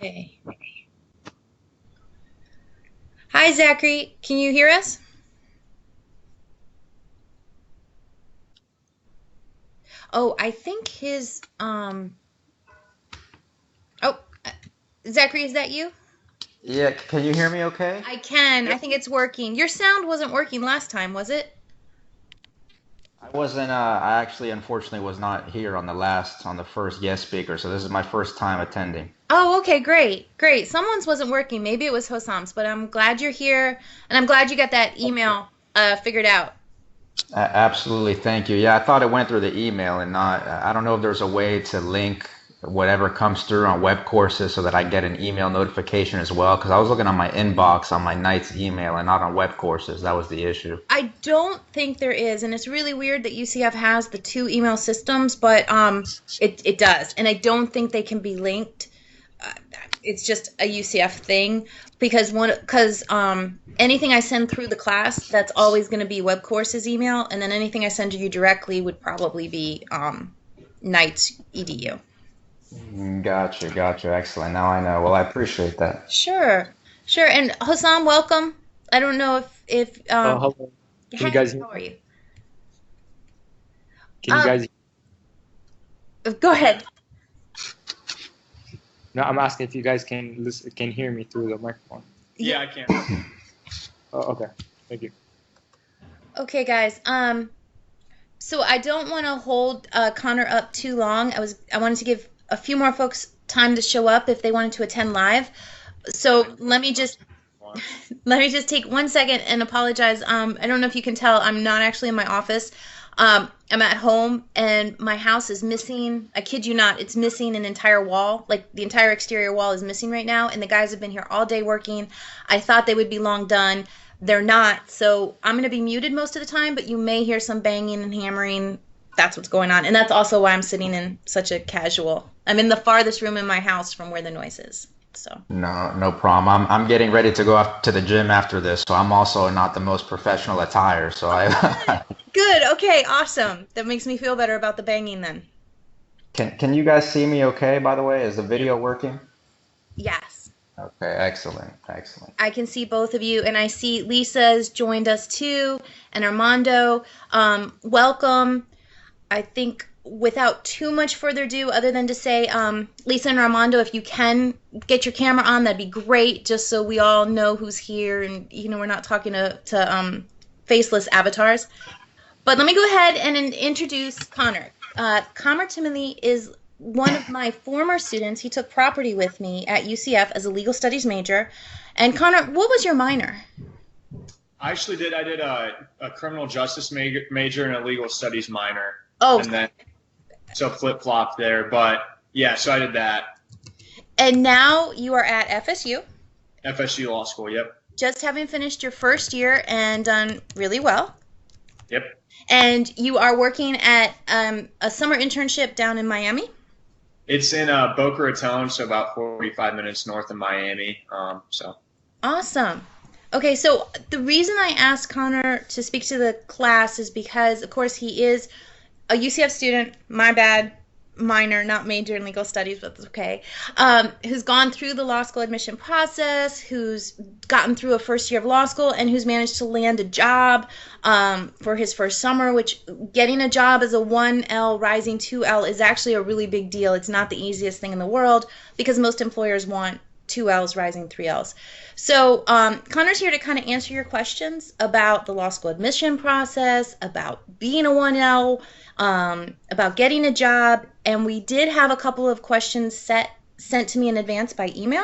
Okay. Hi, Zachary. Can you hear us? Oh, I think oh, Zachary, is that you? Yeah, can you hear me okay? I can. I Yep. think it's working. Your sound wasn't working last time, was it? I actually unfortunately was not here on the first guest speaker, so this is my first time attending. Oh, okay, great. Great. Someone's wasn't working. Maybe it was Hosam's, but I'm glad you're here and I'm glad you got that email figured out. Absolutely, thank you. Yeah, I thought it went through the email and not, I don't know if there's a way to link whatever comes through on web courses so that I get an email notification as well, because I was looking on my inbox on my night's email and not on web courses. That was the issue. I don't think there is, and it's really weird that UCF has the two email systems, but it does, and I don't think they can be linked. Uh, it's just a UCF thing because anything I send through the class, that's always going to be web courses email, and then anything I send to you directly would probably be Knight's edu. Gotcha, gotcha. Excellent. Now I know. Well, I appreciate that. Sure, sure. And Hossam, welcome. I don't know if Hello. Can you hi, guys hear how are me? you? Can you Um, guys? Go ahead. No, I'm asking if you guys can listen, can hear me through the microphone. Yeah. Yeah, I can. Oh, okay. Thank you. Okay, guys. So I don't want to hold Connor up too long. I wanted to give a few more folks time to show up if they wanted to attend live. I So can let me just one. let me just take 1 second and apologize. I don't know if you can tell, I'm not actually in my office. I'm at home and my house is missing. I kid you not, it's missing an entire wall. Like the entire exterior wall is missing right now, and the guys have been here all day working. I thought they would be long done. They're not. So I'm going to be muted most of the time, but you may hear some banging and hammering. That's what's going on. And that's also why I'm sitting in such a casual. I'm in the farthest room in my house from where the noise is. So. No, no problem. I'm getting ready to go up to the gym after this, so I'm also not the most professional attire. So Oh, good. I Good. Okay, awesome. That makes me feel better about the banging then. can you guys see me okay, by the way? Is the Yep. video working? Yes. Okay, excellent, excellent. I can see both of you, and I see Lisa's joined us too, and Armando. Welcome. I think without too much further ado, other than to say, Lisa and Armando, if you can get your camera on, that'd be great, just so we all know who's here, and we're not talking to faceless avatars. But let me go ahead and introduce Connor. Connor Timoney is one of my former students. He took property with me at UCF as a legal studies major. And Connor, what was your minor? I did a criminal justice major and a legal studies minor, Oh, and then so flip flop there. But yeah, so I did that. and now you are at FSU, FSU Law School. Yep. just having finished your first year and done really well. Yep. And you are working at a summer internship down in Miami. It's in Boca Raton, so about 45 minutes north of Miami. So Awesome. Okay, so the reason I asked Connor to speak to the class is because, of course, he is a UCF student, my bad, minor, not major in legal studies, but that's okay, who's gone through the law school admission process, who's gotten through a first year of law school, and who's managed to land a job for his first summer, which getting a job as a 1L rising 2L is actually a really big deal. It's not the easiest thing in the world because most employers want 2Ls rising 3Ls. So Connor's here to kind of answer your questions about the law school admission process, about being a 1L, about getting a job, and we did have a couple of questions sent to me in advance by email.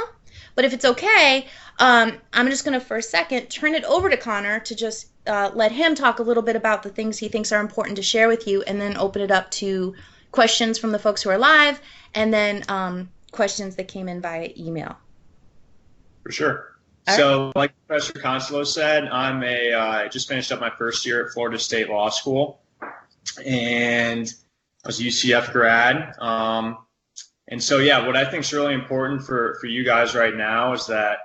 But if it's okay, I'm just going to for a second turn it over to Connor to just let him talk a little bit about the things he thinks are important to share with you, and then open it up to questions from the folks who are live, and then questions that came in via email. for sure. All right. So like Professor Consuelo said, I just finished up my first year at Florida State Law School, and I was a UCF grad. And so, yeah, what I think is really important for you guys right now is that,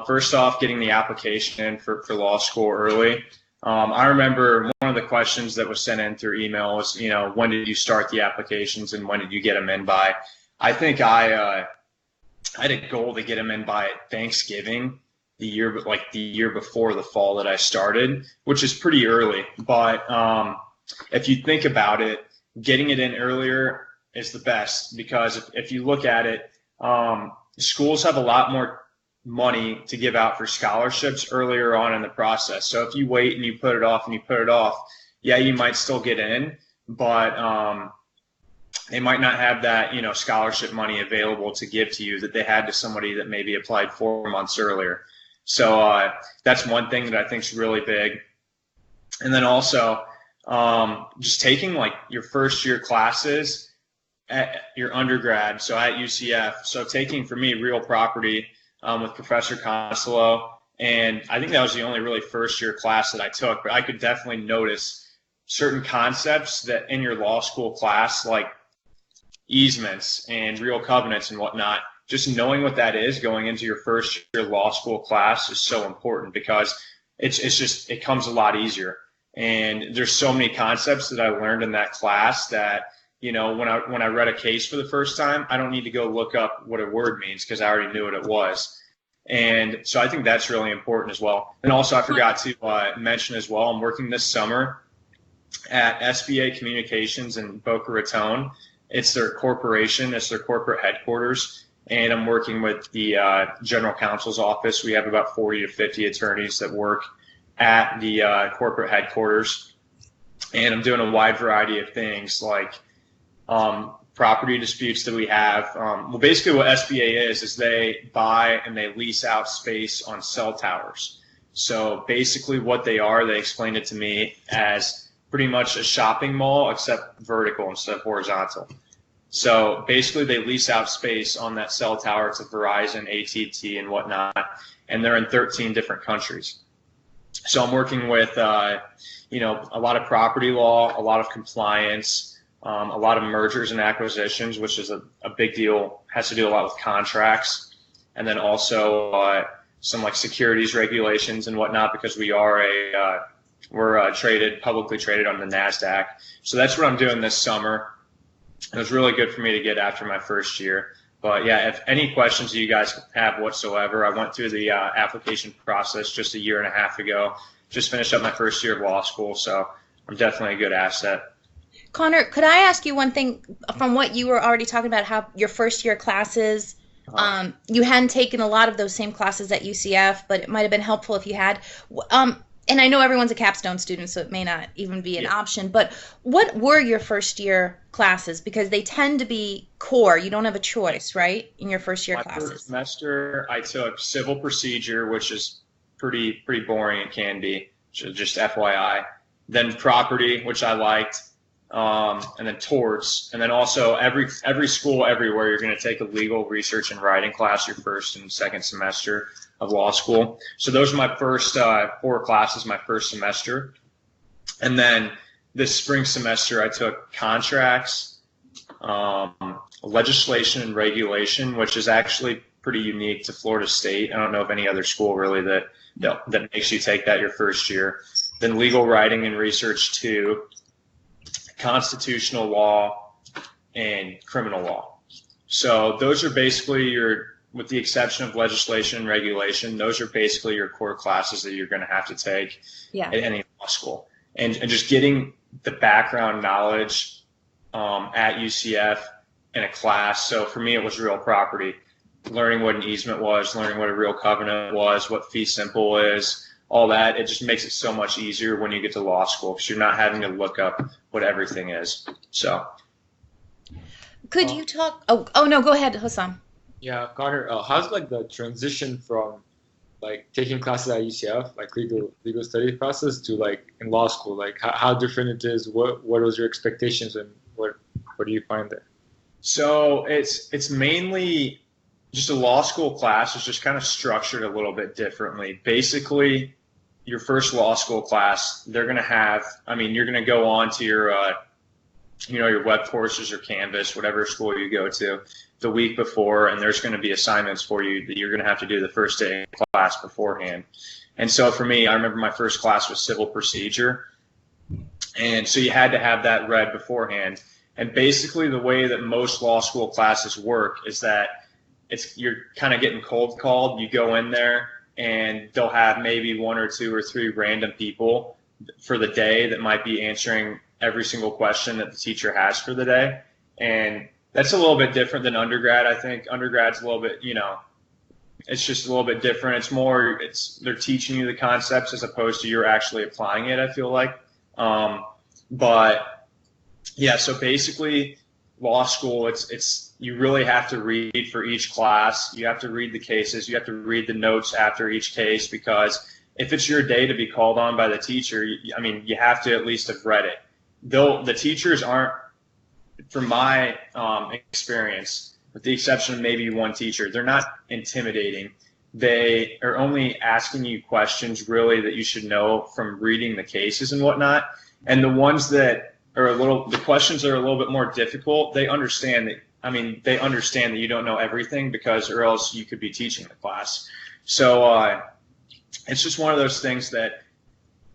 first off, getting the application in for law school early. I remember one of the questions that was sent in through email was, when did you start the applications and when did you get them in by? I think I had a goal to get them in by Thanksgiving, the year before the fall that I started, which is pretty early. But if you think about it, getting it in earlier is the best, because if you look at it, schools have a lot more money to give out for scholarships earlier on in the process. So if you wait and you put it off and you put it off, yeah, you might still get in, but they might not have that, scholarship money available to give to you that they had to somebody that maybe applied 4 months earlier. So that's one thing that I think is really big. And then also just taking like your first year classes at your undergrad, so at UCF. So taking, for me, real property with Professor Consuelo. And I think that was the only really first year class that I took, but I could definitely notice certain concepts that in your law school class, like easements and real covenants and whatnot, just knowing what that is going into your first year law school class is so important, because it comes a lot easier. And there's so many concepts that I learned in that class that, when I read a case for the first time, I don't need to go look up what a word means, because I already knew what it was. And so I think that's really important as well. And also, I forgot to mention as well, I'm working this summer at SBA Communications in Boca Raton. It's their corporation, it's their corporate headquarters. And I'm working with the general counsel's office. We have about 40 to 50 attorneys that work at the corporate headquarters. And I'm doing a wide variety of things, like property disputes that we have. Well, basically what SBA is they buy and they lease out space on cell towers. So basically what they are, they explained it to me as pretty much a shopping mall, except vertical instead of horizontal. So basically they lease out space on that cell tower to Verizon, AT&T, and whatnot, and they're in 13 different countries. So I'm working with, a lot of property law, a lot of compliance, a lot of mergers and acquisitions, which is a big deal, has to do a lot with contracts, and then also some like securities regulations and whatnot, because we're publicly traded on the NASDAQ. So that's what I'm doing this summer. It was really good for me to get after my first year. But yeah, if any questions you guys have whatsoever, I went through the application process just a year and a half ago. Just finished up my first year of law school, so I'm definitely a good asset. Connor, could I ask you one thing from what you were already talking about, how your first year classes, you hadn't taken a lot of those same classes at UCF, but it might have been helpful if you had. And I know everyone's a Capstone student, so it may not even be an option, but what were your first year classes? Because they tend to be core. You don't have a choice, right, in your first year classes? My first semester, I took civil procedure, which is pretty boring. It can be, just FYI. Then property, which I liked, and then torts. And then also every school everywhere, you're going to take a legal research and writing class your first and second semester of law school. So those are my first 4 classes my first semester. And then this spring semester, I took contracts, legislation and regulation, which is actually pretty unique to Florida State. I don't know of any other school really that makes you take that your first year. Then legal writing and research 2, constitutional law, and criminal law. So those are basically with the exception of legislation and regulation, those are basically your core classes that you're going to have to take at any law school. And just getting the background knowledge at UCF in a class. So for me, it was real property, learning what an easement was, learning what a real covenant was, what fee simple is, all that. It just makes it so much easier when you get to law school, because you're not having to look up what everything is. So. Could you talk? Oh no, go ahead, Hussam. Yeah, Connor, how's like the transition from like taking classes at UCF, like legal study classes, to like in law school? Like how different it is? What was your expectations, and what do you find there? So it's mainly just a law school class. It's just kind of structured a little bit differently. Basically, your first law school class, they're going to have, you're going to go on to your your web courses or Canvas, whatever school you go to, the week before, and there's going to be assignments for you that you're going to have to do the first day of class beforehand. And so for me, I remember my first class was civil procedure, and so you had to have that read beforehand. And basically the way that most law school classes work is that you're kind of getting cold called. You go in there and they'll have maybe 1 or 2 or 3 random people for the day that might be answering every single question that the teacher has for the day. And that's a little bit different than undergrad. I think undergrad's a little bit, it's just a little bit different. It's more, they're teaching you the concepts as opposed to you're actually applying it, I feel like. But yeah, so basically law school, you really have to read for each class. You have to read the cases. You have to read the notes after each case, because if it's your day to be called on by the teacher, you have to at least have read it. Though the teachers aren't, from my experience, with the exception of maybe one teacher, they're not intimidating. They are only asking you questions really that you should know from reading the cases and whatnot. And the ones that are the questions that are a little bit more difficult, they understand that you don't know everything, because or else you could be teaching the class. So it's just one of those things that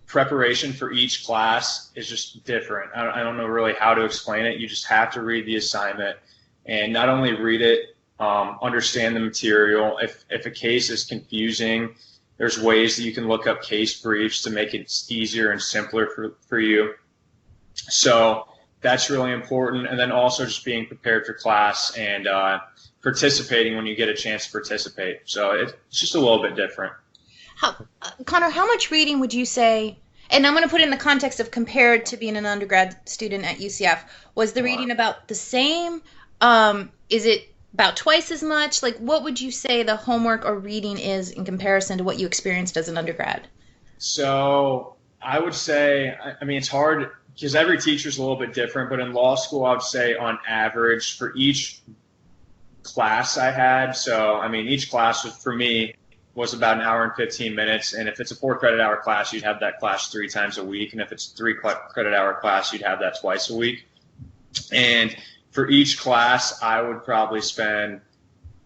preparation for each class is just different. I don't know really how to explain it. You just have to read the assignment, and not only read it, understand the material. If a case is confusing, there's ways that you can look up case briefs to make it easier and simpler for you. So that's really important. And then also just being prepared for class and participating when you get a chance to participate. So it's just a little bit different. Connor, how much reading would you say, and I'm going to put it in the context of compared to being an undergrad student at UCF, was the reading about the same? Is it about twice as much? Like, what would you say the homework or reading is in comparison to what you experienced as an undergrad? So I would say, it's hard because every teacher is a little bit different, but in law school, I would say on average for each class I had, so each class for me was about 1 hour and 15 minutes. And if it's a 4 credit hour class, you'd have that class 3 times a week. And if it's a 3 credit hour class, you'd have that twice a week. And for each class, I would probably spend,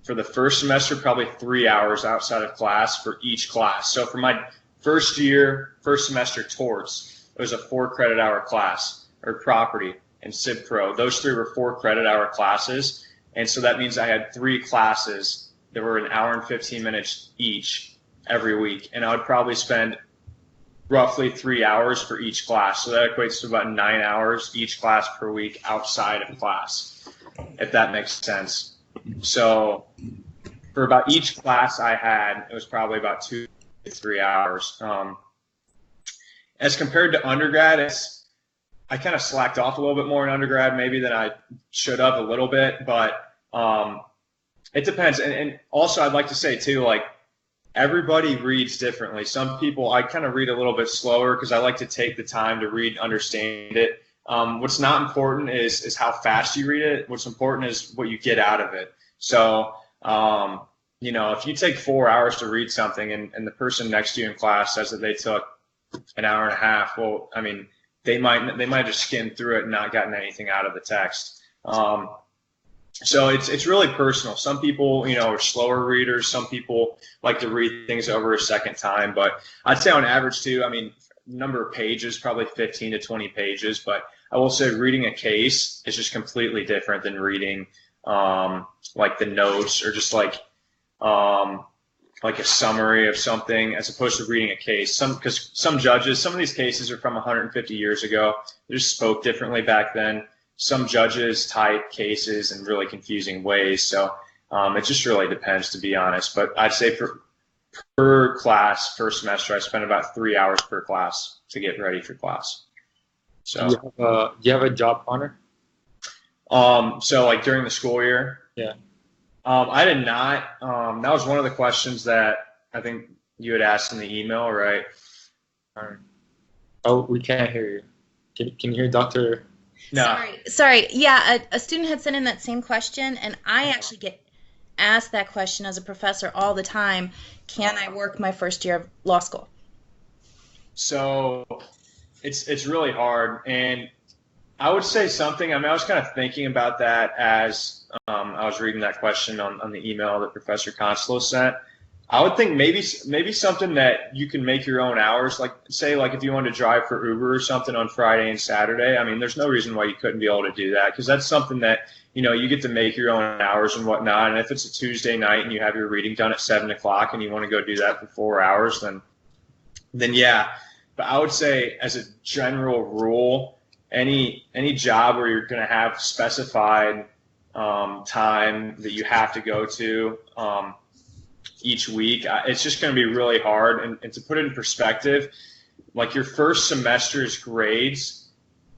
for the first semester, probably 3 hours outside of class for each class. So for my first semester torts, it was a 4 credit hour class, or property and Civ Pro. Those 3 were 4 credit hour classes. And so that means I had 3 classes that were 1 hour and 15 minutes each every week. And I would probably spend roughly 3 hours for each class. So that equates to about 9 hours each class per week outside of class, if that makes sense. So for about each class I had, it was probably about 2 to 3 hours. As compared to undergrad, I kind of slacked off a little bit more in undergrad maybe than I should have a little bit, but it depends. And also I'd like to say too, like, everybody reads differently. Some people, I kind of read a little bit slower because I like to take the time to read, understand it. What's not important is how fast you read it. What's important is what you get out of it. So, if you take 4 hours to read something and the person next to you in class says that they took 1 hour and a half, well, they might just skim through it and not gotten anything out of the text. So it's really personal. Some people, are slower readers. Some people like to read things over a second time. But I'd say on average too, number of pages, probably 15 to 20 pages. But I will say reading a case is just completely different than reading like the notes or just like a summary of something, as opposed to reading a case. Because some judges, some of these cases are from 150 years ago. They just spoke differently back then. Some judges type cases in really confusing ways. So it just really depends, to be honest. But I'd say per class, first semester, I spent about 3 hours per class to get ready for class. So do you have a job, Connor? So like during the school year? Yeah. I did not. That was one of the questions that I think you had asked in the email, right? All right. Oh, we can't hear you. Can you hear Dr.? No. Sorry. Yeah, a student had sent in that same question, and I actually get asked that question as a professor all the time. Can I work my first year of law school? So it's really hard, and I would say something. I was kind of thinking about that as I was reading that question on the email that Professor Consuelo sent. I would think maybe something that you can make your own hours, like say like if you wanted to drive for Uber or something on Friday and Saturday. There's no reason why you couldn't be able to do that, because that's something that you get to make your own hours and whatnot. And if it's a Tuesday night and you have your reading done at 7 o'clock and you want to go do that for 4 hours, then yeah. But I would say, as a general rule, any job where you're going to have specified time that you have to go to each week, it's just going to be really hard. And to put it in perspective, like your first semester's grades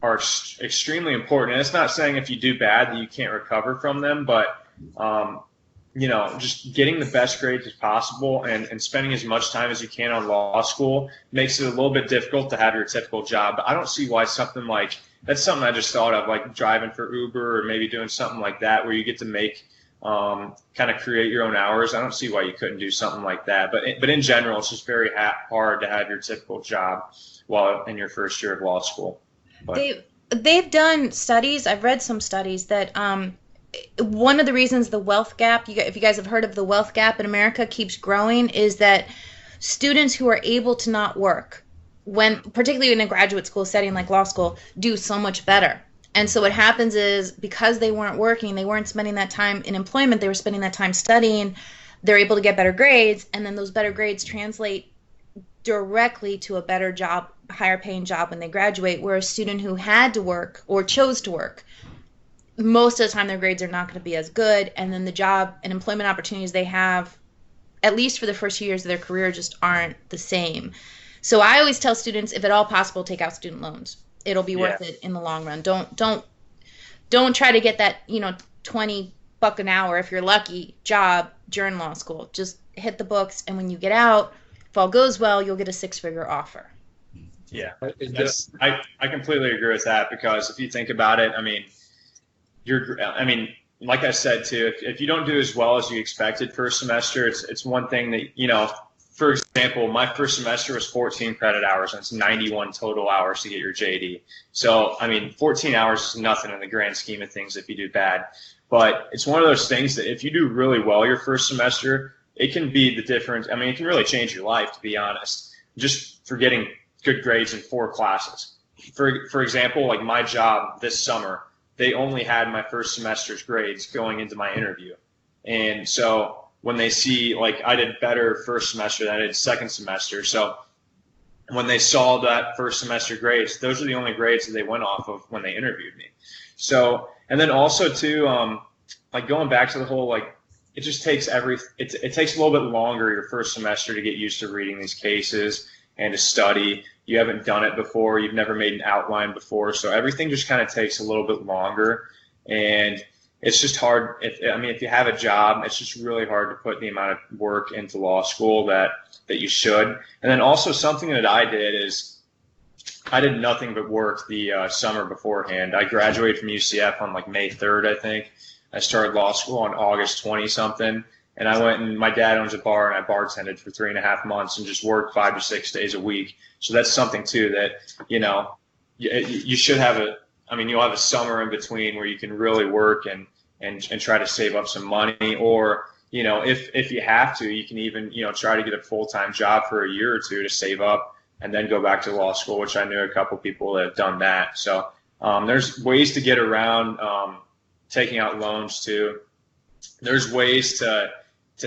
are extremely important. And it's not saying if you do bad that you can't recover from them, but just getting the best grades as possible and spending as much time as you can on law school makes it a little bit difficult to have your typical job. But I don't see why something like that's something I just thought of, like driving for Uber or maybe doing something like that where you get to make kind of create your own hours. I don't see why you couldn't do something like that. But in general, it's just very hard to have your typical job while in your first year of law school. But they've done studies. I've read some studies that one of the reasons the wealth gap, if you guys have heard of the wealth gap in America, keeps growing is that students who are able to not work, particularly in a graduate school setting like law school, do so much better. And so what happens is, because they weren't working, they weren't spending that time in employment, they were spending that time studying, they're able to get better grades, and then those better grades translate directly to a better job, higher paying job when they graduate, where a student who had to work or chose to work, most of the time their grades are not going to be as good, and then the job and employment opportunities they have, at least for the first few years of their career, just aren't the same. So I always tell students, if at all possible, take out student loans. It'll be worth it in the long run. Don't try to get that, $20 an hour, if you're lucky, job during law school. Just hit the books, and when you get out, if all goes well, you'll get a 6-figure offer. Yeah, I completely agree with that, because if you think about it, like I said too, if you don't do as well as you expected first semester, it's one thing that, for example, my first semester was 14 credit hours, and it's 91 total hours to get your JD. So, 14 hours is nothing in the grand scheme of things if you do bad. But it's one of those things that if you do really well your first semester, it can be the difference. It can really change your life, to be honest, just for getting good grades in 4 classes. For example, like my job this summer, they only had my first semester's grades going into my interview. And so when they see, like, I did better first semester than I did second semester. So when they saw that first semester grades, those are the only grades that they went off of when they interviewed me. So, and then also too, like going back to the whole, like, it just takes it takes a little bit longer your first semester to get used to reading these cases and to study. You haven't done it before. You've never made an outline before. So everything just kind of takes a little bit longer. And it's just hard. If you have a job, it's just really hard to put the amount of work into law school that you should. And then also something that I did is I did nothing but work the summer beforehand. I graduated from UCF on like May 3rd, I think. I started law school on August 20-something. And I went, and my dad owns a bar, and I bartended for 3.5 months and just worked 5 to 6 days a week. So that's something too that, you should have you'll have a summer in between where you can really work and try to save up some money, or, if you have to, you can even, try to get a full-time job for a year or two to save up and then go back to law school, which I knew a couple people that have done that. So there's ways to get around taking out loans too. There's ways to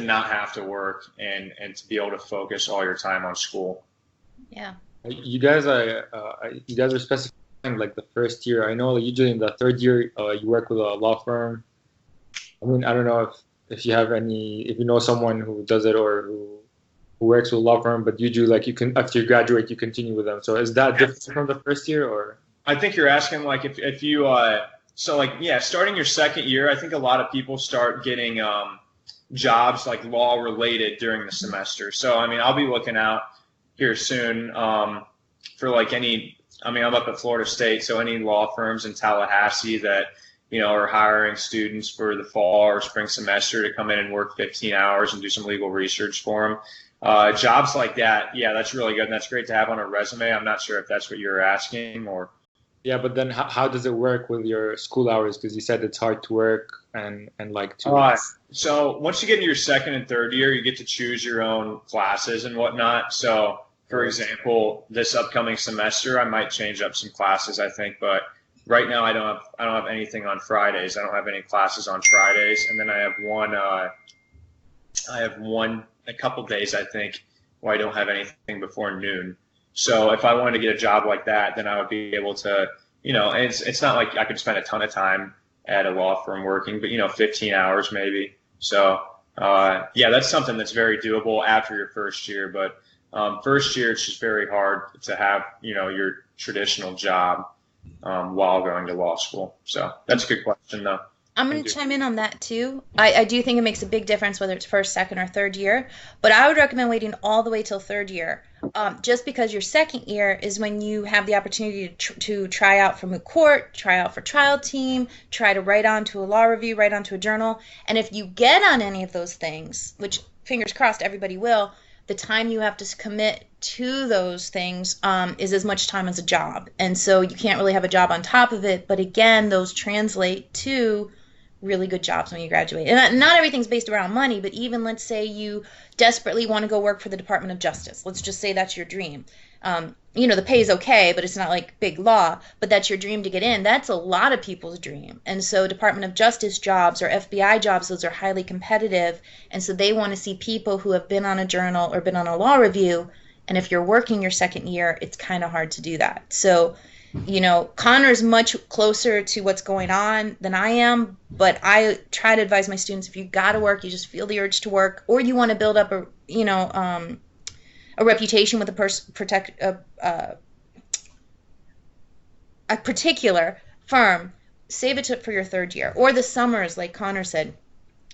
not have to work and to be able to focus all your time on school. Yeah. You guys are specifying like the first year. I know usually in the third year you work with a law firm. I don't know if you have if you know someone who does it or who works with a law firm, but usually like you can, after you graduate, you continue with them. So is that different from the first year, or? I think you're asking like if you starting your second year, I think a lot of people start getting jobs like law related during the semester. So I'll be looking out here soon for like I'm up at Florida State, so any law firms in Tallahassee that are hiring students for the fall or spring semester to come in and work 15 hours and do some legal research for them. Jobs like that, yeah, that's really good, and that's great to have on a resume. I'm not sure if that's what you're asking, or. Yeah, but then how does it work with your school hours? Because you said it's hard to work and like to. So once you get into your second and third year, you get to choose your own classes and whatnot. So, for example, this upcoming semester, I might change up some classes, I think. But right now I don't have anything on Fridays. I don't have any classes on Fridays, and then I have one a couple days I think where I don't have anything before noon. So if I wanted to get a job like that, then I would be able to, and it's not like I could spend a ton of time at a law firm working, but 15 hours maybe. So yeah, that's something that's very doable after your first year. But first year, it's just very hard to have, your traditional job while going to law school. So that's a good question, though. I'm going to chime in on that too. I do think it makes a big difference whether it's first, second, or third year, but I would recommend waiting all the way till third year, just because your second year is when you have the opportunity to try out for moot court, try out for trial team, try to write onto a law review, write onto a journal, and if you get on any of those things, which fingers crossed everybody will, the time you have to commit to those things is as much time as a job, and so you can't really have a job on top of it. But again, those translate to really good jobs when you graduate. And not everything's based around money, but even let's say you desperately want to go work for the Department of Justice. Let's just say that's your dream. The pay is okay, but it's not like big law, but that's your dream to get in. That's a lot of people's dream. And so Department of Justice jobs or FBI jobs, those are highly competitive. And so they want to see people who have been on a journal or been on a law review. And if you're working your second year, it's kind of hard to do that. So Connor's much closer to what's going on than I am, but I try to advise my students, if you got to work, you just feel the urge to work, or you want to build up a reputation with a particular firm, save it for your third year. Or the summers, like Connor said,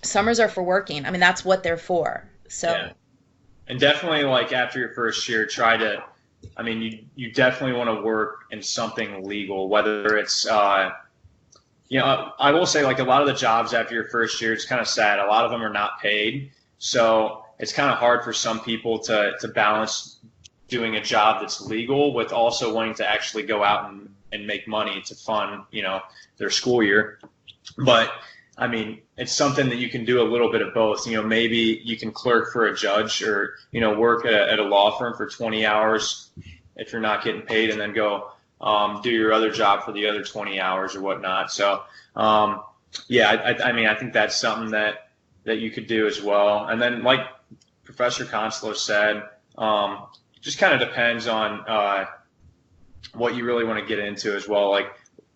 summers are for working. I mean, that's what they're for. So, yeah. And definitely, like, after your first year, you definitely want to work in something legal, whether it's, I will say, like, a lot of the jobs after your first year, it's kind of sad. A lot of them are not paid. So it's kind of hard for some people to balance doing a job that's legal with also wanting to actually go out and make money to fund, their school year. But it's something that you can do a little bit of both. Maybe you can clerk for a judge or, work at a law firm for 20 hours if you're not getting paid, and then go do your other job for the other 20 hours or whatnot. So, yeah, I think that's something that you could do as well. And then, like Professor Consuelo said, just kind of depends on what you really want to get into as well. Like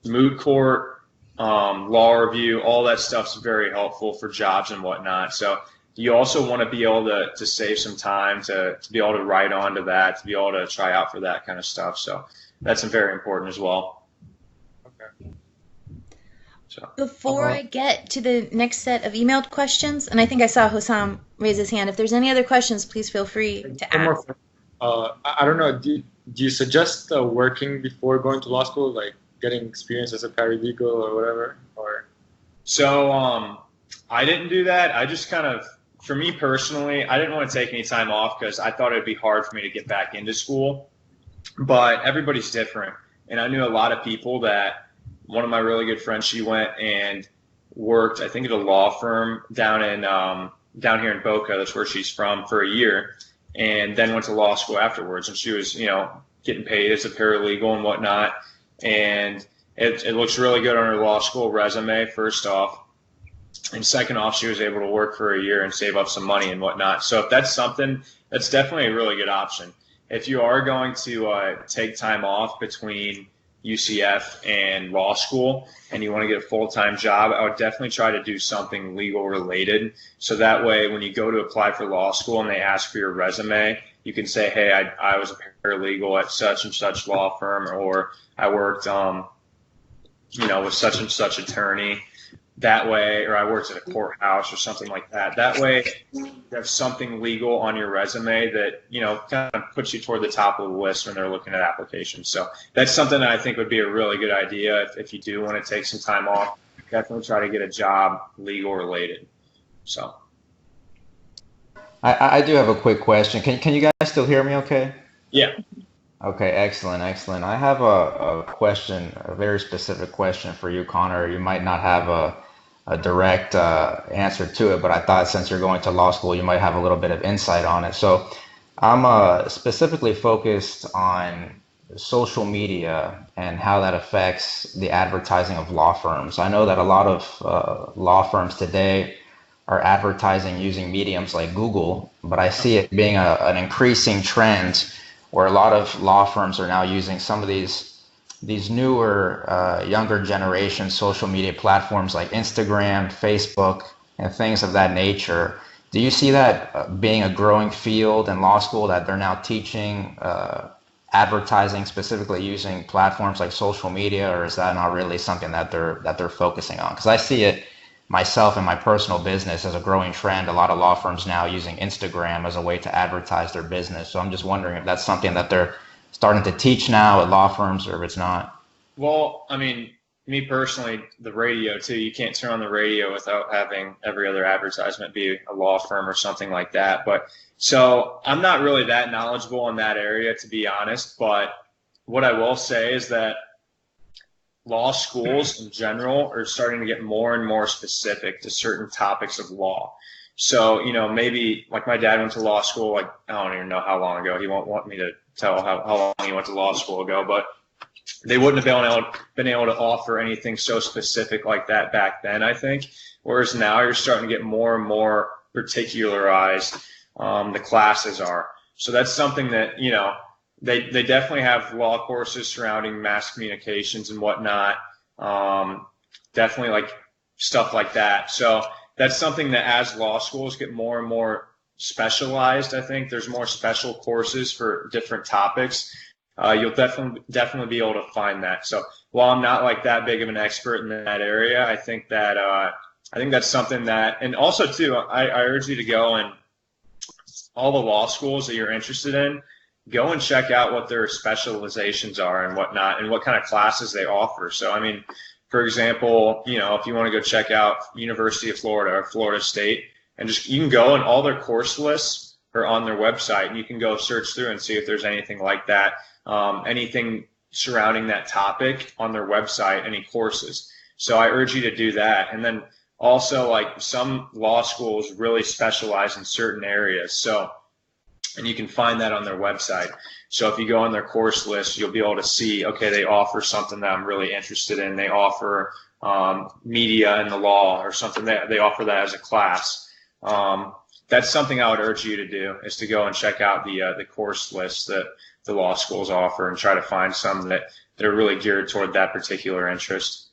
moot court, law review, all that stuff's very helpful for jobs and whatnot. So you also want to be able to save some time to be able to write onto that, to be able to try out for that kind of stuff. So that's very important as well. Okay. So before I get to the next set of emailed questions, and I think I saw Hussam raise his hand. If there's any other questions, please feel free to ask. I don't know. Do you suggest working before going to law school, like getting experience as a paralegal or whatever? So I didn't do that. I just kind of, for me personally, I didn't want to take any time off because I thought it'd be hard for me to get back into school. But everybody's different. And I knew a lot of people that, one of my really good friends, she went and worked, I think, at a law firm down here in Boca. That's where she's from, for a year, and then went to law school afterwards. And she was, getting paid as a paralegal and whatnot. And it looks really good on her law school resume, first off. And second off, she was able to work for a year and save up some money and whatnot. So if that's something, that's definitely a really good option. If you are going to take time off between UCF and law school and you want to get a full-time job, I would definitely try to do something legal related. So that way, when you go to apply for law school and they ask for your resume, you can say, hey, I was a paralegal at such and such law firm, or I worked, with such and such attorney. That way, or I worked at a courthouse or something like that. That way, you have something legal on your resume that, kind of puts you toward the top of the list when they're looking at applications. So that's something that I think would be a really good idea if you do want to take some time off. Definitely try to get a job legal related. So I do have a quick question. Can you guys still hear me okay? Yeah. Okay, excellent. I have a question, a very specific question for you, Connor. You might not have a direct answer to it, but I thought since you're going to law school, you might have a little bit of insight on it. So I'm specifically focused on social media and how that affects the advertising of law firms. I know that a lot of law firms today are advertising using mediums like Google, but I see it being an increasing trend where a lot of law firms are now using some of these newer, younger generation social media platforms like Instagram, Facebook, and things of that nature. Do you see that being a growing field in law school, that they're now teaching advertising specifically using platforms like social media, or is that not really something that they're focusing on? Because I see it myself in my personal business as a growing trend. A lot of law firms now using Instagram as a way to advertise their business. So I'm just wondering if that's something that they're starting to teach now at law firms, or if it's not. Well, I mean, me personally, the radio too. You can't turn on the radio without having every other advertisement be a law firm or something like that. But so I'm not really that knowledgeable in that area, to be honest. But what I will say is that law schools in general are starting to get more and more specific to certain topics of law. So, maybe like my dad went to law school, like I don't even know how long ago. He won't want me to tell how long he went to law school ago, but they wouldn't have been able to offer anything so specific like that back then, I think. Whereas now you're starting to get more and more particularized, the classes are. So that's something that, they definitely have law courses surrounding mass communications and whatnot. Definitely like stuff like that. So that's something that as law schools get more and more specialized, I think there's more special courses for different topics. You'll definitely be able to find that. So while I'm not like that big of an expert in that area, I think that's something that, and also too, I urge you to go and all the law schools that you're interested in, go and check out what their specializations are and whatnot, and what kind of classes they offer. So, I mean, for example, if you want to go check out University of Florida or Florida State, and you can go and all their course lists are on their website, and you can go search through and see if there's anything like that, anything surrounding that topic on their website, any courses. So I urge you to do that. And then also, like, some law schools really specialize in certain areas. So, and you can find that on their website. So if you go on their course list, you'll be able to see, okay, they offer something that I'm really interested in. They offer media in the law or something, that they offer that as a class. That's something I would urge you to do, is to go and check out the course list that the law schools offer and try to find some that are really geared toward that particular interest.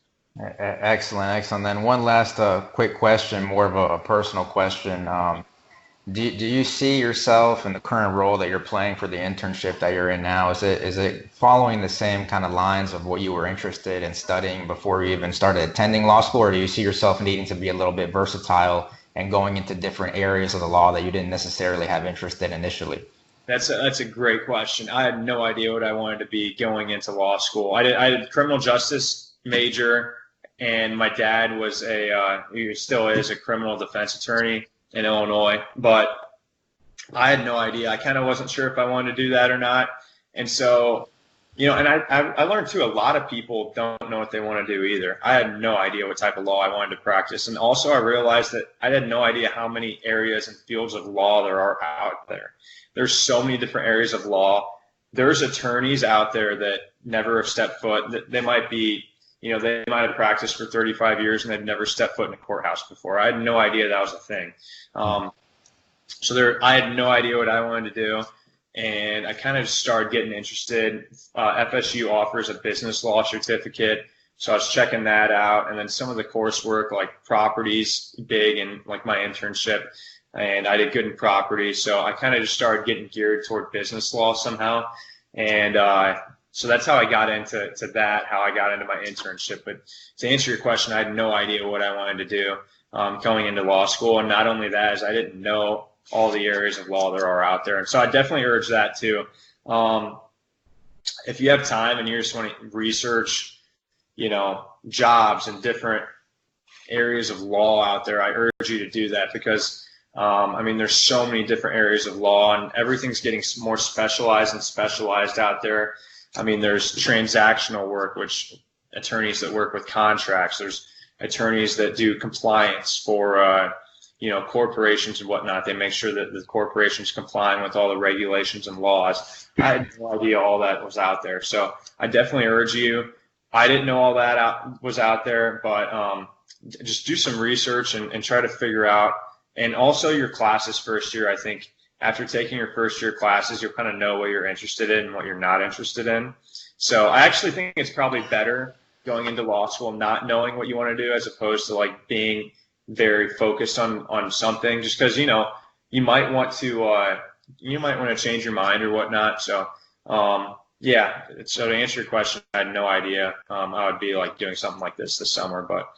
Excellent. Then one last quick question, more of a personal question. Do you see yourself in the current role that you're playing for the internship that you're in now? Is it following the same kind of lines of what you were interested in studying before you even started attending law school, or do you see yourself needing to be a little bit versatile and going into different areas of the law that you didn't necessarily have interest in initially? That's a great question. I had no idea what I wanted to be going into law school. I did criminal justice major, and my dad was he still is a criminal defense attorney in Illinois, but I had no idea. I kind of wasn't sure if I wanted to do that or not. And so, and I learned too, a lot of people don't know what they want to do either. I had no idea what type of law I wanted to practice. And also I realized that I had no idea how many areas and fields of law there are out there. There's so many different areas of law. There's attorneys out there that never have stepped foot. They might be, they might have practiced for 35 years and they've never stepped foot in a courthouse before. I had no idea that was a thing. I had no idea what I wanted to do, and I kind of started getting interested. FSU offers a business law certificate, so I was checking that out, and then some of the coursework, like properties, big in like my internship, and I did good in property, so I kind of just started getting geared toward business law somehow, and so that's how I got into that, how I got into my internship. But to answer your question, I had no idea what I wanted to do going into law school. And not only that, is I didn't know all the areas of law there are out there. And so I definitely urge that too. If you have time and you just want to research, jobs in different areas of law out there, I urge you to do that because, there's so many different areas of law and everything's getting more specialized out there. There's transactional work, which attorneys that work with contracts. There's attorneys that do compliance for, corporations and whatnot. They make sure that the corporation's complying with all the regulations and laws. I had no idea all that was out there. So I definitely urge you. I didn't know all that was out there, but just do some research and try to figure out. And also your classes first year, I think after taking your first year classes, you'll kind of know what you're interested in and what you're not interested in. So I actually think it's probably better going into law school not knowing what you want to do as opposed to like being very focused on something, just because you might want to change your mind or whatnot. So yeah, so to answer your question, I had no idea I would be like doing something like this summer, but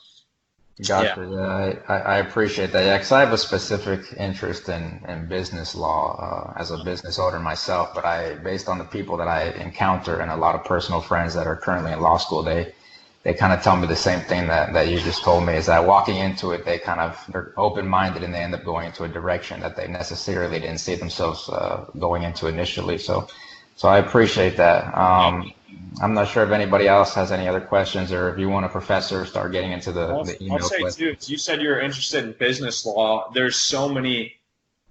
Gotcha. Yeah, I appreciate that. Yeah, because I have a specific interest in business law as a business owner myself. But based on the people that I encounter and a lot of personal friends that are currently in law school, they kind of tell me the same thing that you just told me, is that walking into it, they're open-minded and they end up going into a direction that they necessarily didn't see themselves going into initially. So I appreciate that. I'm not sure if anybody else has any other questions, or if you want a professor start getting into the email I'll say questions. too, you said you're interested in business law. There's so many,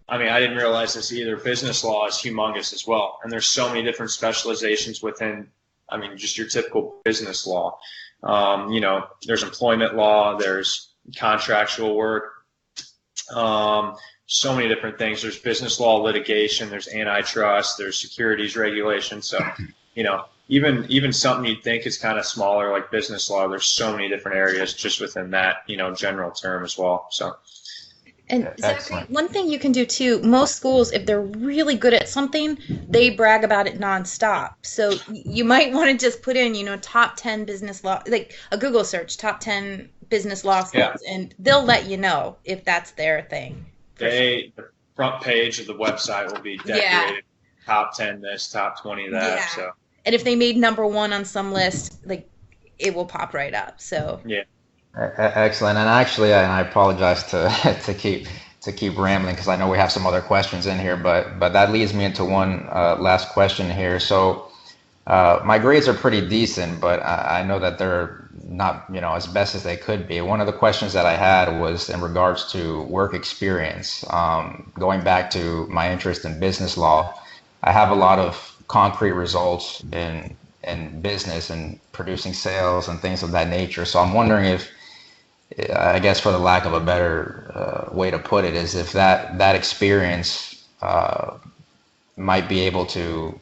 I mean, I didn't realize this either. Business law is humongous as well. And there's so many different specializations within, I mean, just your typical business law. There's employment law, there's contractual work, so many different things. There's business law litigation, there's antitrust, there's securities regulation. So, even something you'd think is kind of smaller like business law, there's so many different areas just within that, general term as well. So. And Zachary, Excellent. one thing you can do too, most schools, if they're really good at something, they brag about it nonstop. So you might want to just put in, top 10 business law, like a Google search, top 10 business law schools, and they'll let you know if that's their thing. The front page of the website will be decorated top 10 this, top 20 that. Yeah. So. And if they made number one on some list, like it will pop right up. So Yeah. Excellent. And actually, and I apologize to keep rambling because I know we have some other questions in here, but that leads me into one last question here. So my grades are pretty decent, but I know that they're not as best as they could be. One of the questions that I had was in regards to work experience. Going back to my interest in business law, I have a lot of concrete results in business and producing sales and things of that nature. So I'm wondering if, I guess for the lack of a better way to put it, is if that experience might be able to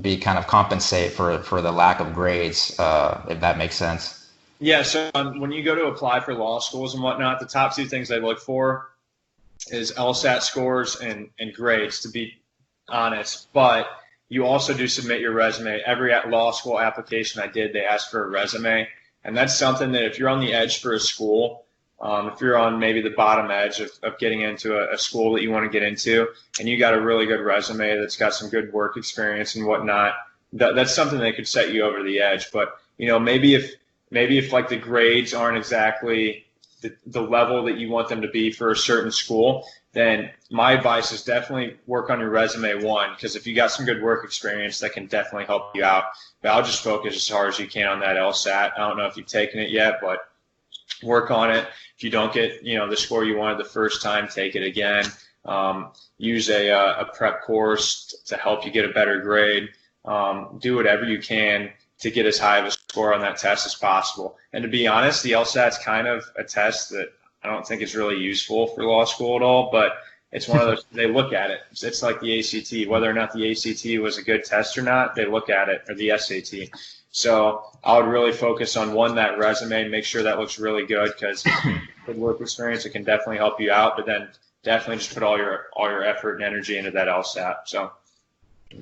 be kind of compensate for the lack of grades, if that makes sense. Yeah, so when you go to apply for law schools and whatnot, the top two things they look for is LSAT scores and grades, to be honest. But you also do submit your resume. Every law school application I did, they asked for a resume. And that's something that if you're on the edge for a school, if you're on maybe the bottom edge of getting into a school that you want to get into, and you got a really good resume that's got some good work experience and whatnot, that's something that could set you over the edge. But, maybe if like the grades aren't exactly the level that you want them to be for a certain school, then my advice is definitely work on your resume, because if you got some good work experience, that can definitely help you out. But I'll just focus as hard as you can on that LSAT. I don't know if you've taken it yet, but work on it. If you don't get, the score you wanted the first time, take it again. Use a prep course to help you get a better grade. Do whatever you can to get as high of a score on that test as possible. And to be honest, the LSAT's kind of a test that I don't think it's really useful for law school at all, but it's one of those, they look at it. It's like the ACT. Whether or not the ACT was a good test or not, they look at it, or the SAT. So I would really focus on that resume, make sure that looks really good, because with work experience, it can definitely help you out, but then definitely just put all your effort and energy into that LSAT. So.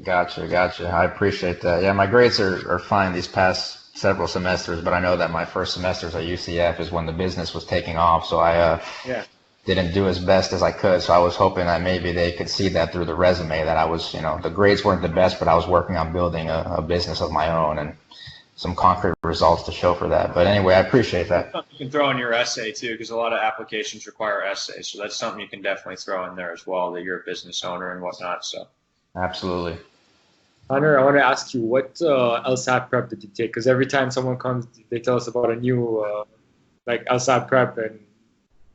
Gotcha. I appreciate that. Yeah, my grades are fine these past several semesters, but I know that my first semesters at UCF is when the business was taking off, so I didn't do as best as I could. So I was hoping that maybe they could see that through the resume, that I was, the grades weren't the best, but I was working on building a business of my own and some concrete results to show for that. But anyway, I appreciate that. You can throw in your essay too, because a lot of applications require essays. So that's something you can definitely throw in there as well, that you're a business owner and whatnot. So. Absolutely. Connor, I want to ask you, what LSAT prep did you take? Because every time someone comes, they tell us about a new like LSAT prep, and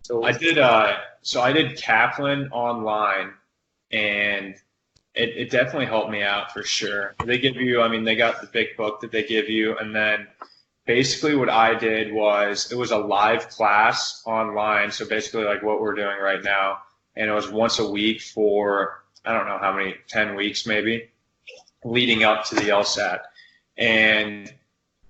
So I did. So I did Kaplan online, and it definitely helped me out for sure. They give you, I mean, they got the big book that they give you, and then basically what I did was it was a live class online. So basically, like what we're doing right now, and it was once a week for I don't know how many, 10 weeks maybe, leading up to the LSAT. And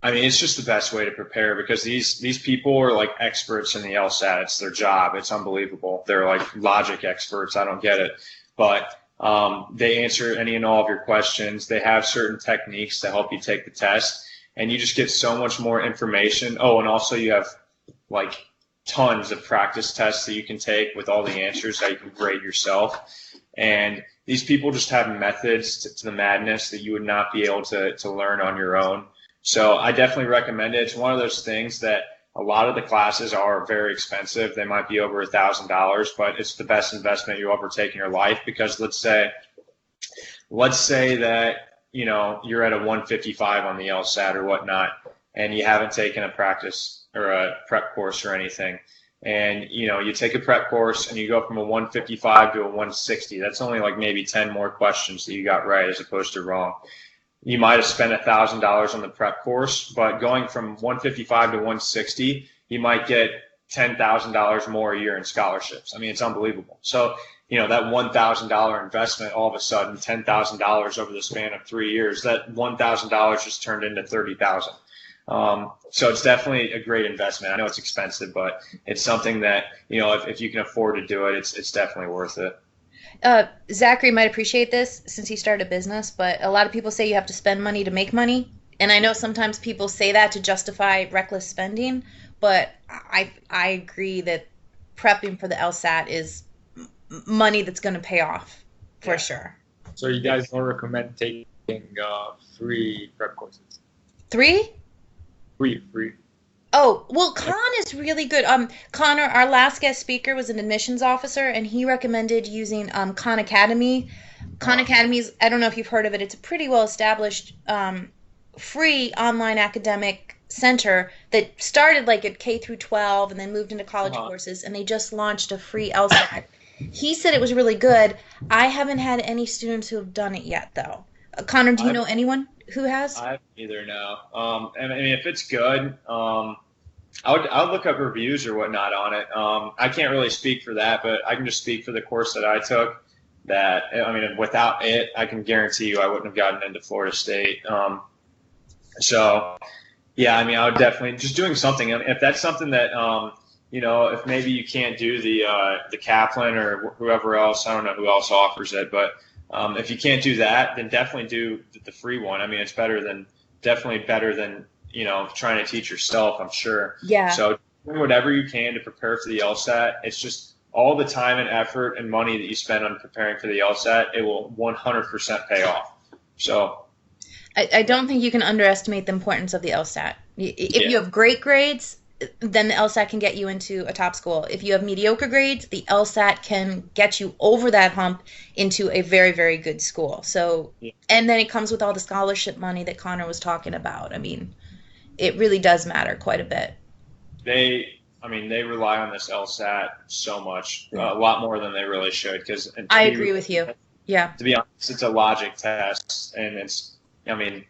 I mean, it's just the best way to prepare because these people are like experts in the LSAT. It's their job. It's unbelievable. They're like logic experts. I don't get it, but they answer any and all of your questions. They have certain techniques to help you take the test, and you just get so much more information. Oh, and also you have like tons of practice tests that you can take with all the answers that you can grade yourself. And these people just have methods to the madness that you would not be able to learn on your own. So I definitely recommend it. It's one of those things that a lot of the classes are very expensive. They might be over $1,000, but it's the best investment you'll ever take in your life because let's say that, you know, you're at a 155 on the LSAT or whatnot, and you haven't taken a practice or a prep course or anything. And, you know, you take a prep course and you go from a 155 to a 160. That's only like maybe 10 more questions that you got right as opposed to wrong. You might have spent $1,000 on the prep course, but going from 155 to 160, you might get $10,000 more a year in scholarships. I mean, it's unbelievable. So, you know, that $1,000 investment, all of a sudden, $10,000 over the span of 3 years, that $1,000 just turned into $30,000. So it's definitely a great investment. I know it's expensive, but it's something that, you know, if you can afford to do it, it's definitely worth it. Zachary might appreciate this since he started a business, but a lot of people say you have to spend money to make money. And I know sometimes people say that to justify reckless spending, but I agree that prepping for the LSAT is money that's going to pay off for sure. So you guys don't recommend taking free prep courses? 3? Free. Oh, well, Khan is really good. Connor, our last guest speaker, was an admissions officer, and he recommended using Khan Academy. Khan Academy is, I don't know if you've heard of it, it's a pretty well-established free online academic center that started like at K through 12 and then moved into college courses, and they just launched a free LSAT. He said it was really good. I haven't had any students who have done it yet, though. Connor, do you know anyone who has? I haven't either, no. And I mean, if it's good, I would look up reviews or whatnot on it. I can't really speak for that, but I can just speak for the course that I took. That I mean, without it, I can guarantee you I wouldn't have gotten into Florida State. So, yeah, I mean, I would definitely just doing something. If that's something that you know, if maybe you can't do the Kaplan or whoever else, I don't know who else offers it, but if you can't do that, then definitely do the free one. I mean, it's definitely better than, you know, trying to teach yourself, I'm sure. Yeah. So doing whatever you can to prepare for the LSAT. It's just all the time and effort and money that you spend on preparing for the LSAT, it will 100% pay off. So I don't think you can underestimate the importance of the LSAT. If you have great grades, then the LSAT can get you into a top school. If you have mediocre grades, the LSAT can get you over that hump into a very, very good school. So, and then it comes with all the scholarship money that Connor was talking about. I mean, it really does matter quite a bit. They rely on this LSAT so much, a lot more than they really should. I agree with you. Yeah. To be honest, it's a logic test, and I mean,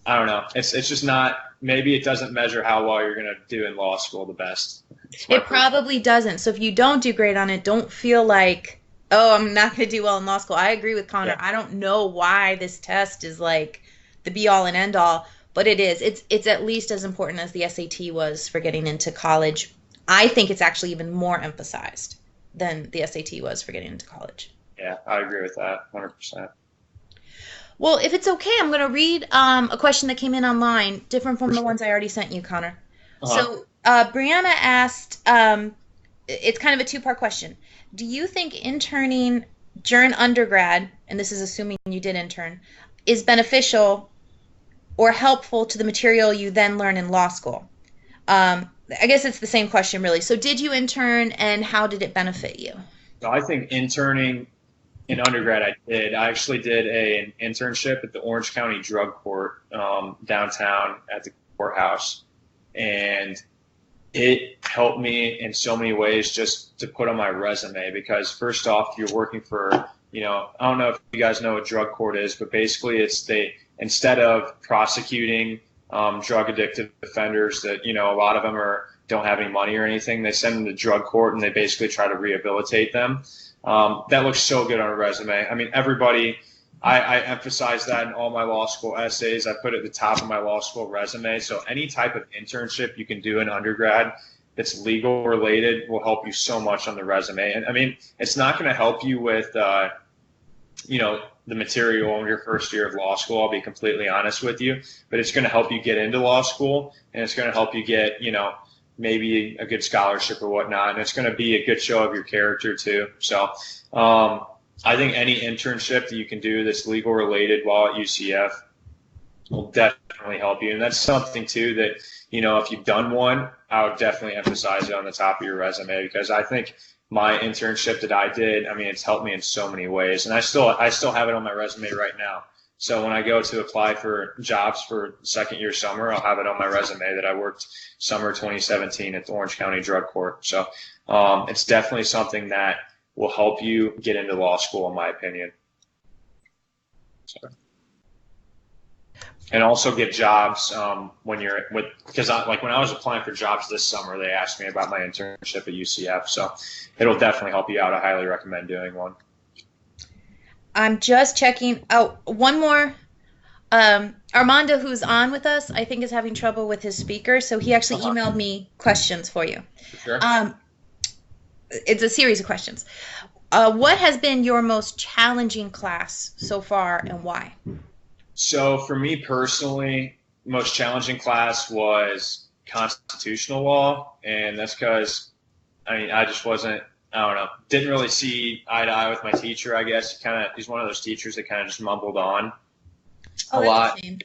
I don't know. It's just not. Maybe it doesn't measure how well you're going to do in law school the best. It probably doesn't. So if you don't do great on it, don't feel like, oh, I'm not going to do well in law school. I agree with Connor. Yeah. I don't know why this test is like the be all and end all, but it is. It's at least as important as the SAT was for getting into college. I think it's actually even more emphasized than the SAT was for getting into college. Yeah, I agree with that 100%. Well, if it's okay, I'm going to read a question that came in online, different from the ones I already sent you, Connor. So Brianna asked, it's kind of a two-part question. Do you think interning during undergrad, and this is assuming you did intern, is beneficial or helpful to the material you then learn in law school? I guess it's the same question, really. So did you intern, and how did it benefit you? So I think interning in undergrad, I actually did an internship at the Orange County Drug Court downtown at the courthouse. And It helped me in so many ways just to put on my resume because first off, you're working for, I don't know if you guys know what drug court is, but basically instead of prosecuting drug addictive offenders that, a lot of them don't have any money or anything, they send them to drug court and they basically try to rehabilitate them. That looks so good on a resume. I mean, I emphasize that in all my law school essays. I put it at the top of my law school resume. So any type of internship you can do in undergrad that's legal related will help you so much on the resume. And I mean, it's not going to help you with, the material in your first year of law school. I'll be completely honest with you, but it's going to help you get into law school, and it's going to help you get, maybe a good scholarship or whatnot. And it's going to be a good show of your character too. So, I think any internship that you can do that's legal related while at UCF will definitely help you. And that's something too that, if you've done one, I would definitely emphasize it on the top of your resume, because I think my internship that I did, I mean, it's helped me in so many ways. And I still have it on my resume right now. So when I go to apply for jobs for second year summer, I'll have it on my resume that I worked summer 2017 at the Orange County Drug Court. So it's definitely something that will help you get into law school, in my opinion. So. And also get jobs when you're because when I was applying for jobs this summer, they asked me about my internship at UCF. So it'll definitely help you out. I highly recommend doing one. I'm just checking out one more. Armando, who's on with us, I think is having trouble with his speaker, so he actually emailed me questions for you. Sure. It's a series of questions. What has been your most challenging class so far, and why? So for me personally, most challenging class was constitutional law, and that's because I just wasn't, I don't know, didn't really see eye to eye with my teacher, I guess. He's one of those teachers that kind of just mumbled on a lot. A shame.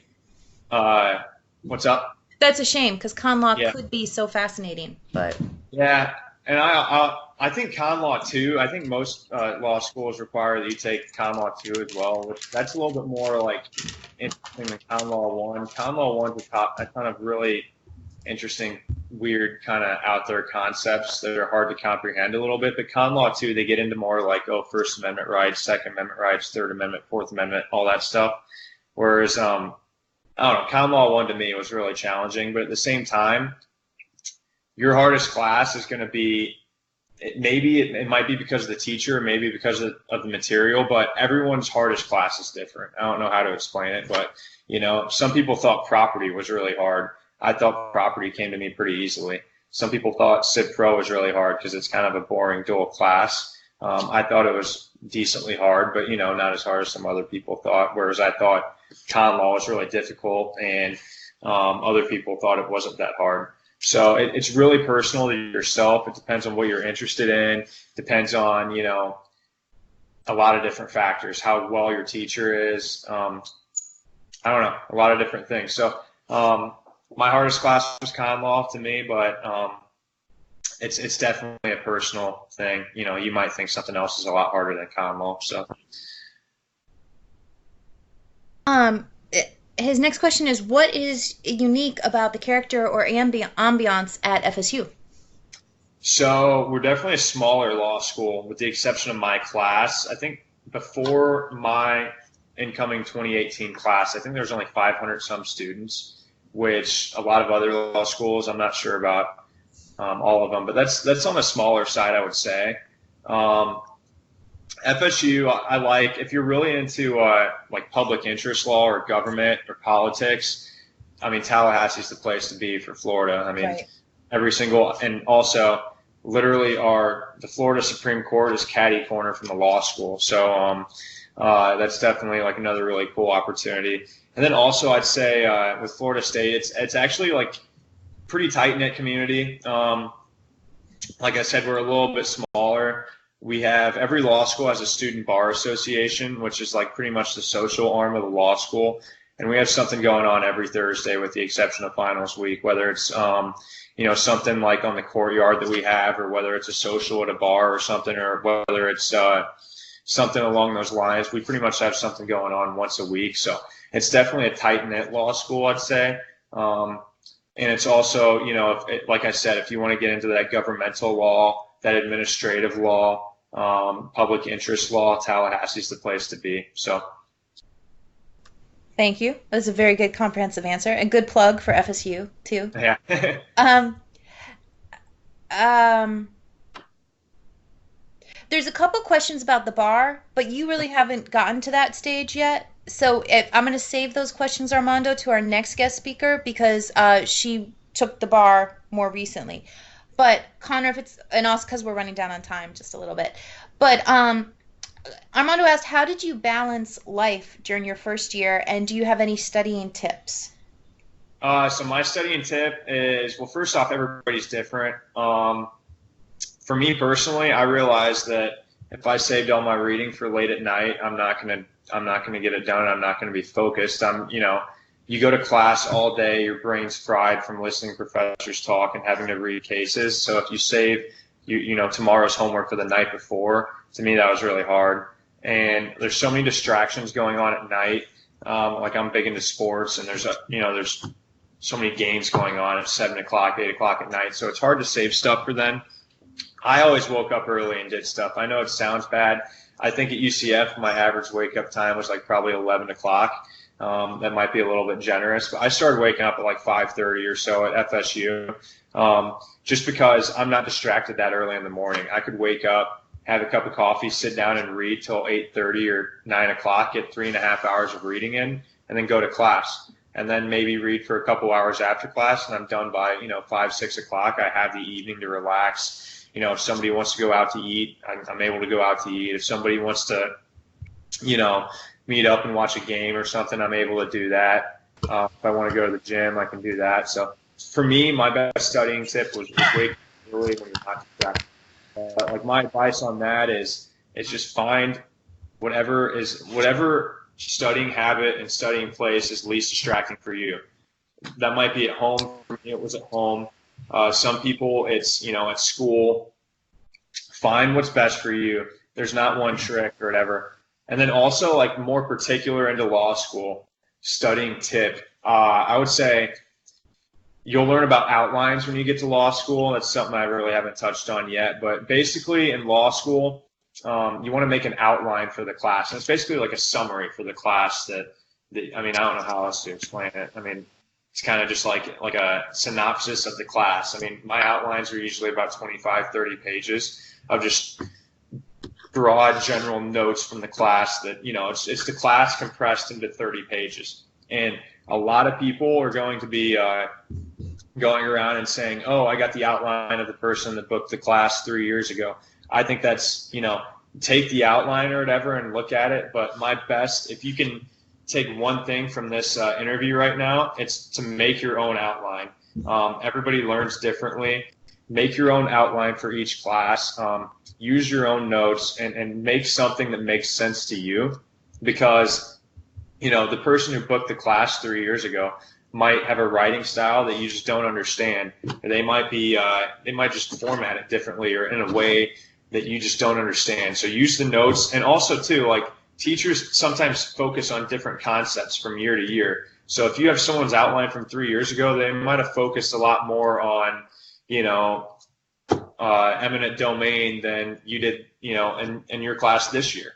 What's up? That's a shame, because con law could be so fascinating, but yeah, and I think con law too. I think most law schools require that you take con law 2 as well, which that's a little bit more like interesting than con law 1. Con law 1's a ton of really interesting, weird, kind of out there concepts that are hard to comprehend a little bit. But con law 2, they get into more like, First Amendment rights, Second Amendment rights, Third Amendment, Fourth Amendment, all that stuff. Whereas, I don't know, con law 1 to me was really challenging. But at the same time, your hardest class is going to be, it might be because of the teacher, maybe because of the material, but everyone's hardest class is different. I don't know how to explain it, but, some people thought property was really hard. I thought property came to me pretty easily. Some people thought Civ Pro was really hard because it's kind of a boring dual class. I thought it was decently hard, but, not as hard as some other people thought, whereas I thought con law was really difficult, and other people thought it wasn't that hard. So it's really personal to yourself. It depends on what you're interested in. Depends on, a lot of different factors, how well your teacher is. I don't know, a lot of different things. So my hardest class was con law to me, but it's definitely a personal thing. You might think something else is a lot harder than con law. So. His next question is, what is unique about the character or ambiance at FSU? So we're definitely a smaller law school, with the exception of my class. I think before my incoming 2018 class, I think there's only 500 some students, which a lot of other law schools, I'm not sure about all of them, but that's on the smaller side, I would say. FSU, I like, if you're really into like public interest law or government or politics, I mean, Tallahassee's the place to be for Florida. I mean, right. And also literally the Florida Supreme Court is catty corner from the law school. So that's definitely like another really cool opportunity. And then also I'd say with Florida State, it's actually like pretty tight-knit community. Like I said, we're a little bit smaller. We have, every law school has a student bar association, which is like pretty much the social arm of the law school. And we have something going on every Thursday with the exception of finals week, whether it's, something like on the courtyard that we have, or whether it's a social at a bar or something, or whether it's something along those lines. We pretty much have something going on once a week. So it's definitely a tight-knit law school, I'd say. And it's also, like I said, if you want to get into that governmental law, that administrative law, public interest law, Tallahassee's the place to be. So, Thank you. That was a very good comprehensive answer. A good plug for FSU too. yeah. Um, um, there's a couple questions about the bar, but you really haven't gotten to that stage yet. So I'm going to save those questions, Armando, to our next guest speaker because she took the bar more recently. But Connor, and also because we're running down on time just a little bit. But Armando asked, how did you balance life during your first year, and do you have any studying tips? So my studying tip is, well, first off, everybody's different. For me personally, I realized that if I saved all my reading for late at night, I'm not gonna get it done. I'm not gonna be focused. You go to class all day, your brain's fried from listening to professors talk and having to read cases. So if you save, tomorrow's homework for the night before, to me that was really hard. And there's so many distractions going on at night. Like I'm big into sports, and there's so many games going on at 7 o'clock, 8 o'clock at night. So it's hard to save stuff for then. I always woke up early and did stuff. I know it sounds bad. I think at UCF, my average wake up time was like probably 11 o'clock. That might be a little bit generous, but I started waking up at like 5:30 or so at FSU, just because I'm not distracted that early in the morning. I could wake up, have a cup of coffee, sit down and read till 8:30 or 9 o'clock, get 3.5 hours of reading in, and then go to class. And then maybe read for a couple hours after class, and I'm done by 5, 6 o'clock. I have the evening to relax. If somebody wants to go out to eat, I'm able to go out to eat. If somebody wants to, meet up and watch a game or something, I'm able to do that. If I want to go to the gym, I can do that. So for me, my best studying tip was wake up early when you're not distracted. Like my advice on that is just find whatever studying habit and studying place is least distracting for you. That might be at home. For me, it was at home. Some people, it's at school. Find what's best for you. There's not one trick or whatever. And then also, like more particular into law school, studying tip. I would say you'll learn about outlines when you get to law school. That's something I really haven't touched on yet. But basically, in law school, you want to make an outline for the class. And it's basically like a summary for the class I don't know how else to explain it. It's kind of just like a synopsis of the class. My outlines are usually about 25, 30 pages of just broad general notes from the class that, it's the class compressed into 30 pages. And a lot of people are going to be going around and saying, oh, I got the outline of the person that booked the class 3 years ago. I think that's, take the outline or whatever and look at it. But my best, if you can take one thing from this interview right now, it's to make your own outline. Everybody learns differently. Make your own outline for each class. Use your own notes and make something that makes sense to you, because the person who booked the class 3 years ago might have a writing style that you just don't understand. They might just format it differently or in a way that you just don't understand. So use the notes. And also too, like, teachers sometimes focus on different concepts from year to year. So if you have someone's outline from 3 years ago, they might have focused a lot more on, eminent domain than you did, in your class this year.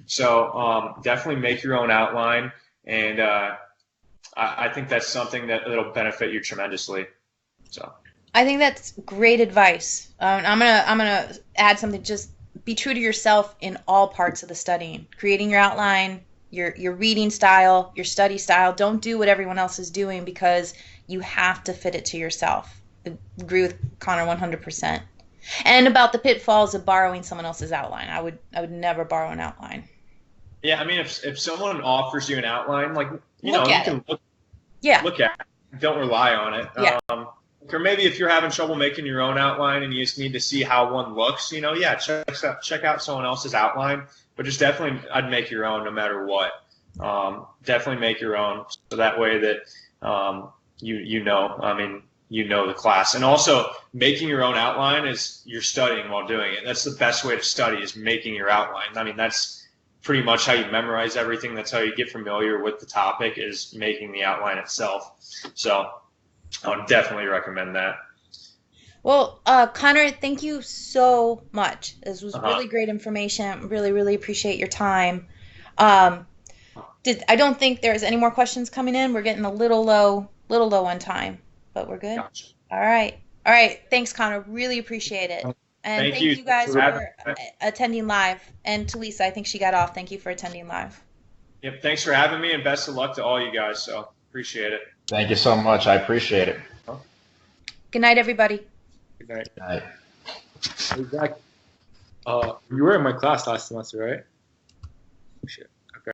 So definitely make your own outline. And I think that's something that'll benefit you tremendously. So I think that's great advice. I'm gonna add something. Just be true to yourself in all parts of the studying. Creating your outline, your reading style, your study style. Don't do what everyone else is doing, because you have to fit it to yourself. I agree with Connor 100%. And about the pitfalls of borrowing someone else's outline. I would never borrow an outline. Yeah, if someone offers you an outline, like you look can look at it. Don't rely on it. Yeah. Or maybe if you're having trouble making your own outline and you just need to see how one looks, check out someone else's outline. But just definitely, I'd make your own no matter what. Definitely make your own, so that way that you know the class. And also, making your own outline is you're studying while doing it. That's the best way to study, is making your outline. That's pretty much how you memorize everything. That's how you get familiar with the topic, is making the outline itself. So I would definitely recommend that. Well, Connor, thank you so much. This was Uh-huh. really great information. Really, really appreciate your time. Um, I don't think there's any more questions coming in. We're getting a little low on time, but we're good. Gotcha. All right. All right. Thanks, Connor. Really appreciate it. And Thank thank you you for guys having for me. attending live. And to Lisa, I think she got off. Thank you for attending live. Yep, thanks for having me, and best of luck to all you guys. So appreciate it. Thank you so much. I appreciate it. Good night, everybody. Good night. All right. Hey, Zach, you were in my class last semester, right? Oh, shit.